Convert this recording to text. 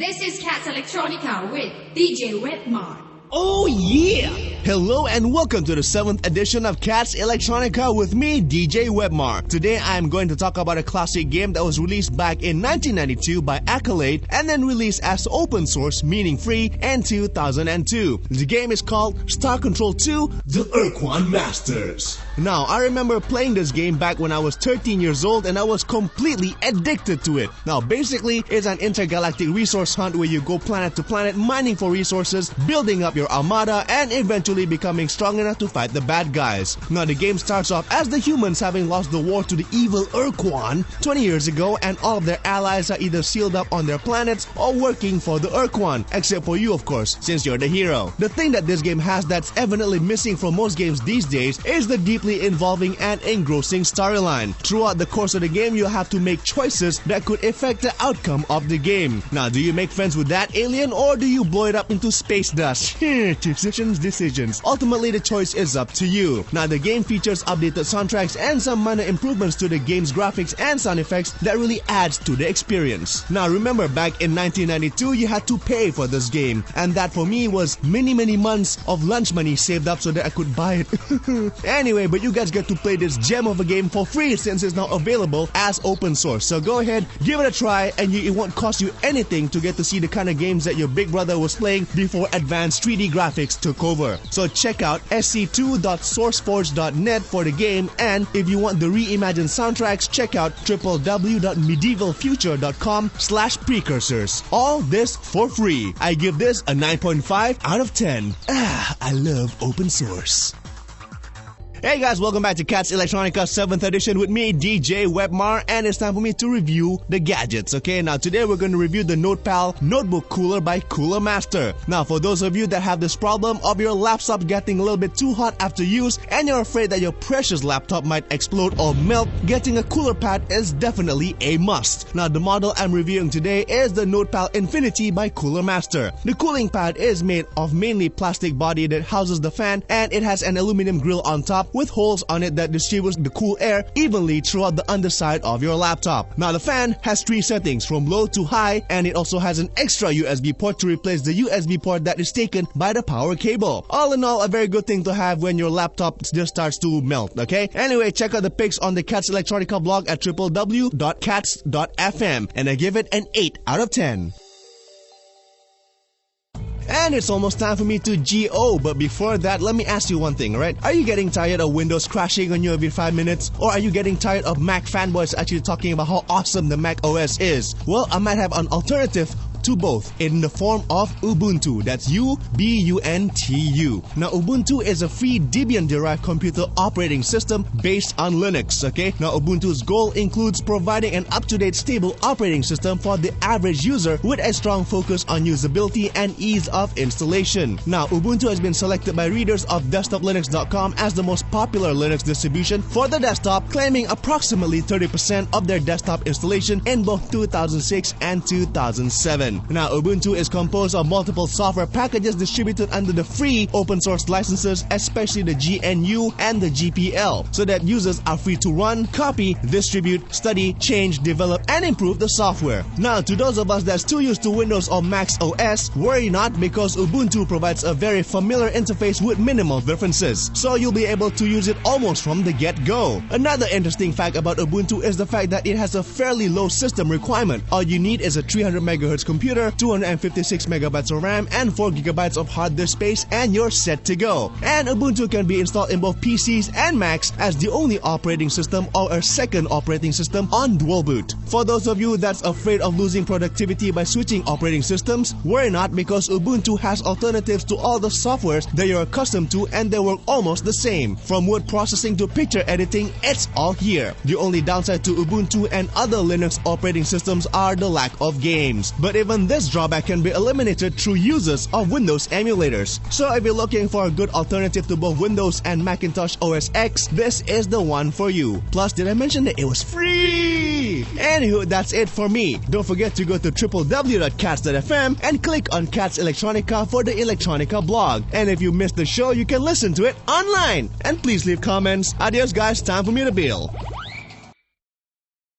This is Cats Electronica with DJ Webmart. Oh yeah! Hello and welcome to the 7th edition of Cats Electronica with me, DJ Webmar. Today I am going to talk about a classic game that was released back in 1992 by Accolade and then released as open source, meaning free, in 2002. The game is called Star Control 2: The Urquan Masters. Now, I remember playing this game back when I was 13 years old and I was completely addicted to it. Now, basically, it's an intergalactic resource hunt where you go planet to planet mining for resources, building up your armada, and eventually becoming strong enough to fight the bad guys. Now, the game starts off as the humans having lost the war to the evil Urquan 20 years ago, and all of their allies are either sealed up on their planets or working for the Urquan, except for you, of course, since you're the hero. The thing that this game has that's evidently missing from most games these days is the deeply involving and engrossing storyline. Throughout the course of the game, you have to make choices that could affect the outcome of the game. Now, do you make friends with that alien or do you blow it up into space dust? Decisions. Ultimately, the choice is up to you. Now, the game features updated soundtracks and some minor improvements to the game's graphics and sound effects that really adds to the experience. Now, remember, back in 1992, you had to pay for this game, and that for me was many months of lunch money saved up so that I could buy it. Anyway, but you guys get to play this gem of a game for free since it's now available as open source. So go ahead, give it a try, and it won't cost you anything to get to see the kind of games that your big brother was playing before advanced 3D graphics took over. So check out sc2.sourceforge.net for the game, and if you want the reimagined soundtracks, check out www.medievalfuture.com/precursors. All this for free. I give this a 9.5 out of 10. I love open source. Hey guys, welcome back to Cats Electronica 7th edition with me, DJ Webmar, and it's time for me to review the gadgets, okay? Now today we're going to review the NotePal Notebook Cooler by Cooler Master. Now for those of you that have this problem of your laptop getting a little bit too hot after use and you're afraid that your precious laptop might explode or melt, getting a cooler pad is definitely a must. Now the model I'm reviewing today is the NotePal Infinity by Cooler Master. The cooling pad is made of mainly plastic body that houses the fan, and it has an aluminum grill on top with holes on it that distributes the cool air evenly throughout the underside of your laptop. Now the fan has 3 settings from low to high, and it also has an extra USB port to replace the USB port that is taken by the power cable. All in all, a very good thing to have when your laptop just starts to melt, okay? Anyway, check out the pics on the Cats Electronica blog at www.cats.fm, and I give it an 8 out of 10. And it's almost time for me to GO, but before that, let me ask you one thing, alright? Are you getting tired of Windows crashing on you every 5 minutes? Or are you getting tired of Mac fanboys actually talking about how awesome the Mac OS is? Well, I might have an alternative to both in the form of Ubuntu. That's U-B-U-N-T-U. Now, Ubuntu is a free Debian-derived computer operating system based on Linux, okay? Now, Ubuntu's goal includes providing an up-to-date, stable operating system for the average user with a strong focus on usability and ease of installation. Now, Ubuntu has been selected by readers of DesktopLinux.com as the most popular Linux distribution for the desktop, claiming approximately 30% of their desktop installation in both 2006 and 2007. Now, Ubuntu is composed of multiple software packages distributed under the free open source licenses, especially the GNU and the GPL, so that users are free to run, copy, distribute, study, change, develop, and improve the software. Now, to those of us that's too used to Windows or Mac OS, worry not, because Ubuntu provides a very familiar interface with minimal differences, so you'll be able to use it almost from the get-go. Another interesting fact about Ubuntu is the fact that it has a fairly low system requirement. All you need is a 300 MHz computer, 256 megabytes of RAM, and 4 gigabytes of hard disk space, and you're set to go. And Ubuntu can be installed in both PCs and Macs as the only operating system or a second operating system on dual boot. For those of you that's afraid of losing productivity by switching operating systems, worry not, because Ubuntu has alternatives to all the softwares that you're accustomed to, and they work almost the same. From word processing to picture editing, it's all here. The only downside to Ubuntu and other Linux operating systems are the lack of games. But even this drawback can be eliminated through users of Windows emulators. So if you're looking for a good alternative to both Windows and Macintosh OS X, this is the one for you. Plus, did I mention that it was free? Anywho, that's it for me. Don't forget to go to www.cats.fm and click on Cats Electronica for the Electronica blog. And if you missed the show, you can listen to it online. And please leave comments. Adios guys, time for me to bail.